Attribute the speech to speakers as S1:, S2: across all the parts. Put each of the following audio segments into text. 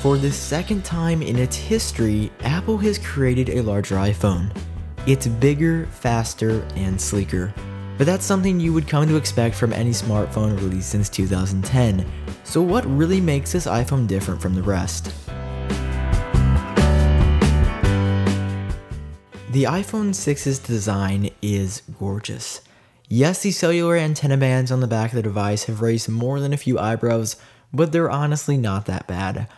S1: For the second time in its history, Apple has created a larger iPhone. It's bigger, faster, and sleeker. But that's something you would come to expect from any smartphone released since 2010. So what really makes this iPhone different from the rest? The iPhone 6's design is gorgeous. Yes, the cellular antenna bands on the back of the device have raised more than a few eyebrows, but they're honestly not that bad.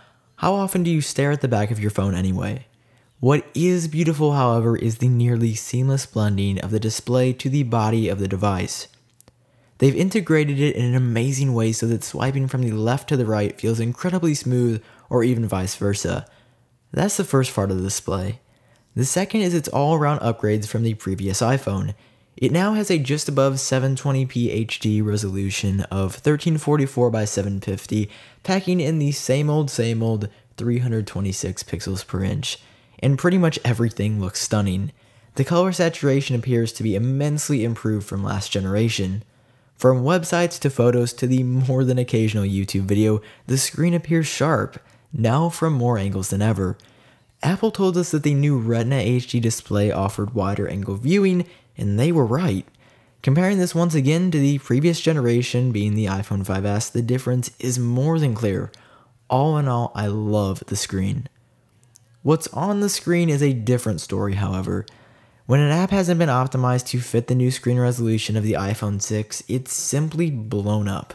S1: How often do you stare at the back of your phone anyway? What is beautiful, however, is the nearly seamless blending of the display to the body of the device. They've integrated it in an amazing way so that swiping from the left to the right feels incredibly smooth, or even vice versa. That's the first part of the display. The second is its all-around upgrades from the previous iPhone. It now has a just above 720p HD resolution of 1344 by 750, packing in the same old 326 pixels per inch, and pretty much everything looks stunning. The color saturation appears to be immensely improved from last generation. From websites to photos to the more than occasional YouTube video, the screen appears sharp, now from more angles than ever. Apple told us that the new Retina HD display offered wider angle viewing, and they were right. Comparing this once again to the previous generation, being the iPhone 5S, the difference is more than clear. All in all, I love the screen. What's on the screen is a different story, however. When an app hasn't been optimized to fit the new screen resolution of the iPhone 6, it's simply blown up.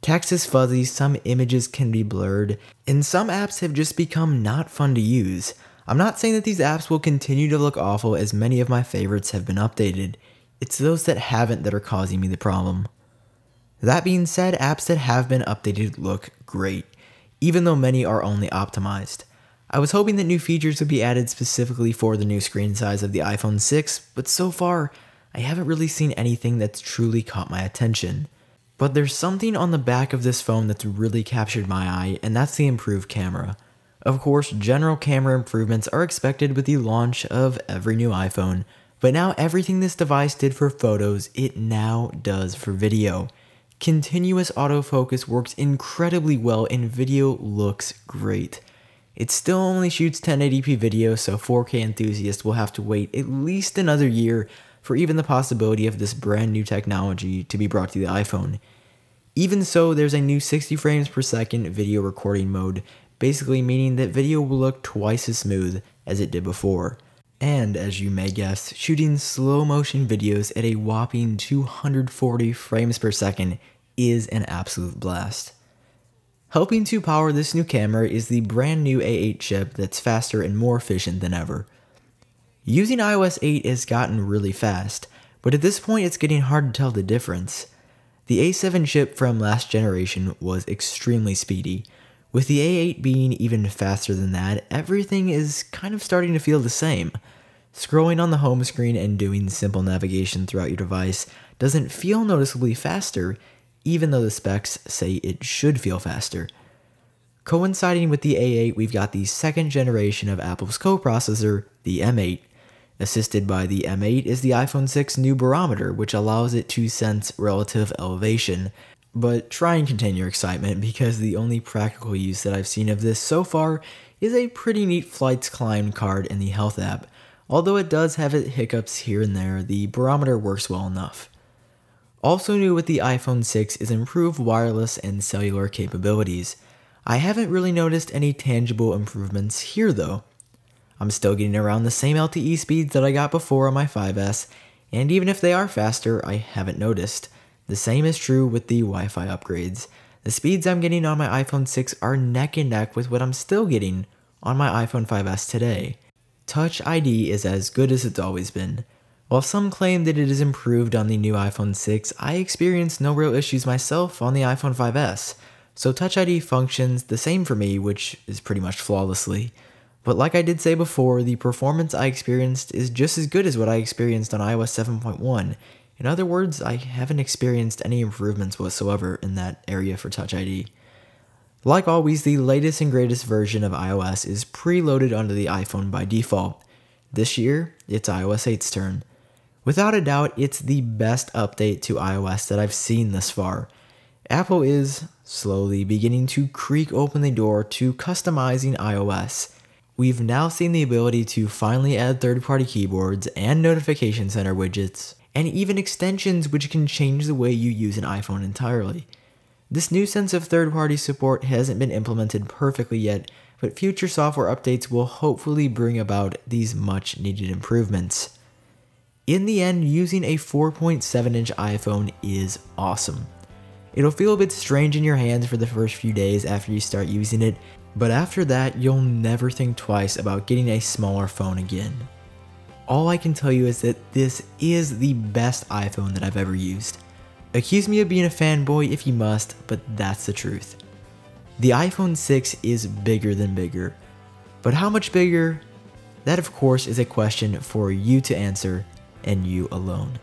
S1: Text is fuzzy, some images can be blurred, and some apps have just become not fun to use. I'm not saying that these apps will continue to look awful, as many of my favorites have been updated. It's those that haven't that are causing me the problem. That being said, apps that have been updated look great, even though many are only optimized. I was hoping that new features would be added specifically for the new screen size of the iPhone 6, but so far, I haven't really seen anything that's truly caught my attention. But there's something on the back of this phone that's really captured my eye, and that's the improved camera. Of course, general camera improvements are expected with the launch of every new iPhone, but now everything this device did for photos, it now does for video. Continuous autofocus works incredibly well and video looks great. It still only shoots 1080p video, so 4K enthusiasts will have to wait at least another year for even the possibility of this brand new technology to be brought to the iPhone. Even so, there's a new 60 frames per second video recording mode, basically meaning that video will look twice as smooth as it did before. And as you may guess, shooting slow motion videos at a whopping 240 frames per second is an absolute blast. Helping to power this new camera is the brand new A8 chip that's faster and more efficient than ever. Using iOS 8 has gotten really fast, but at this point it's getting hard to tell the difference. The A7 chip from last generation was extremely speedy. With the A8 being even faster than that, everything is kind of starting to feel the same. Scrolling on the home screen and doing simple navigation throughout your device doesn't feel noticeably faster, even though the specs say it should feel faster. Coinciding with the A8, we've got the second generation of Apple's coprocessor, the M8. Assisted by the M8 is the iPhone 6 new barometer, which allows it to sense relative elevation. But try and contain your excitement, because the only practical use that I've seen of this so far is a pretty neat flights climbed card in the Health app. Although it does have its hiccups here and there, the barometer works well enough. Also new with the iPhone 6 is improved wireless and cellular capabilities. I haven't really noticed any tangible improvements here though. I'm still getting around the same LTE speeds that I got before on my 5S, and even if they are faster, I haven't noticed. The same is true with the Wi-Fi upgrades. The speeds I'm getting on my iPhone 6 are neck and neck with what I'm still getting on my iPhone 5S today. Touch ID is as good as it's always been. While some claim that it is improved on the new iPhone 6, I experienced no real issues myself on the iPhone 5S, so Touch ID functions the same for me, which is pretty much flawlessly. But like I did say before, the performance I experienced is just as good as what I experienced on iOS 7.1. In other words, I haven't experienced any improvements whatsoever in that area for Touch ID. Like always, the latest and greatest version of iOS is preloaded onto the iPhone by default. This year, it's iOS 8's turn. Without a doubt, it's the best update to iOS that I've seen thus far. Apple is slowly beginning to creak open the door to customizing iOS. We've now seen the ability to finally add third-party keyboards and notification center widgets, and even extensions which can change the way you use an iPhone entirely. This new sense of third-party support hasn't been implemented perfectly yet, but future software updates will hopefully bring about these much-needed improvements. In the end, using a 4.7-inch iPhone is awesome. It'll feel a bit strange in your hands for the first few days after you start using it, but after that, you'll never think twice about getting a smaller phone again. All I can tell you is that this is the best iPhone that I've ever used. Accuse me of being a fanboy if you must, but that's the truth. The iPhone 6 is bigger than bigger, but how much bigger? That of course is a question for you to answer, and you alone.